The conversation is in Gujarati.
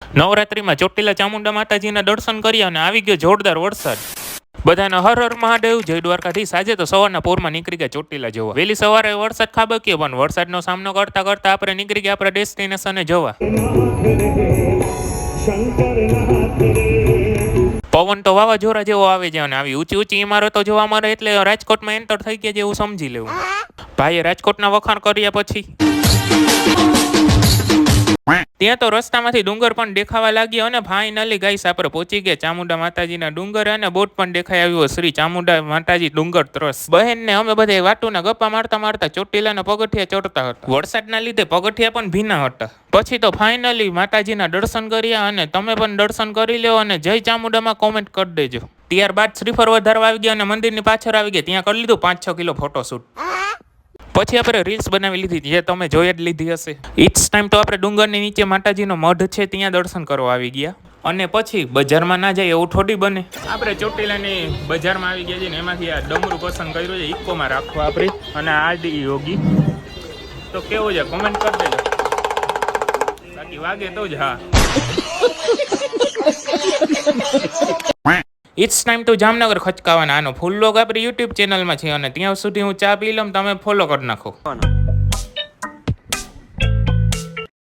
નવરાત્રીમાં ચોટીલા ચામુંડા માતાજીના દર્શન કર્યા અને આવી ગયો જોરદાર વરસાદ. બધાને હર હર મહાદેવ, જય દ્વારકાધીશ. આજે તો સવારના પોરમાં નીકળી ગયા ચોટીલા જવા. વહેલી સવારે વરસાદ ખાબક્યો પણ વરસાદનો સામનો કરતા કરતા આપણે નીકળી ગયા આપણા ડેસ્ટિનેશને જવા. પવન તો વાવાઝોડા જેવો આવે છે અને આવી ઊંચી ઊંચી ઇમારતો જોવા મળે એટલે રાજકોટમાં એન્ટર થઈ ગયા જેવું સમજી લેવું. ભાઈએ રાજકોટના વખાણ કર્યા પછી ત્યાં તો રસ્તામાંથી ડુંગર પણ દેખાવા લાગ્યા અને ફાઇનલી ગાઈસ આપણે પહોંચી ગયા ચામુંડા માતાજીના ડુંગર અને બોટ પણ દેખાઈ આવ્યો શ્રી ચામુંડા માતાજી ડુંગર ત્રસ. બહેનને અમે બધા વાટુના ગપ્પા મારતા મારતા ચોટીલાના પગથિયા ચડતા હતા. વરસાદના લીધે પગથિયા પણ ભીના હતા. પછી તો ફાઇનલી માતાજીના દર્શન કર્યા અને તમે પણ દર્શન કરી લો અને જય ચામુંડામાં કોમેન્ટ કરી દેજો. ત્યારબાદ શ્રીફળ વધારવા આવી ગયા અને મંદિરની પાછળ આવી ગયા. ત્યાં કરી લીધું 5-6 કિલો ફોટોશૂટ. પછી આપણે રીલ્સ બનાવી લીધી જે તમે જોઈ જ લીધી હશે. ઇટ્સ ટાઈમ તો આપણે ડુંગરની નીચે માતાજીનો મઢ છે ત્યાં દર્શન કરવા આવી ગયા. અને પછી બજારમાં ના જાય એવું થોડી બને. આપણે ચોટીલાની બજારમાં આવી ગયા છીએ ને એમાંથી આ ડમરું પસંદ કર્યું છે ઇકોમાં રાખવા આપણે અને આરડી યોગી. તો કેવું છે કોમેન્ટ કરી દેજો. બાકી વાગે તો જ હા. ઇટ્સ ટાઈમ ટુ જામનગર ખચકાવાના. આનો ફૂલ લોગ આપણી યુટ્યુબ ચેનલમાં છે અને ત્યાં સુધી હું ચા પી લઉં, તમે ફોલો કરી નાખો.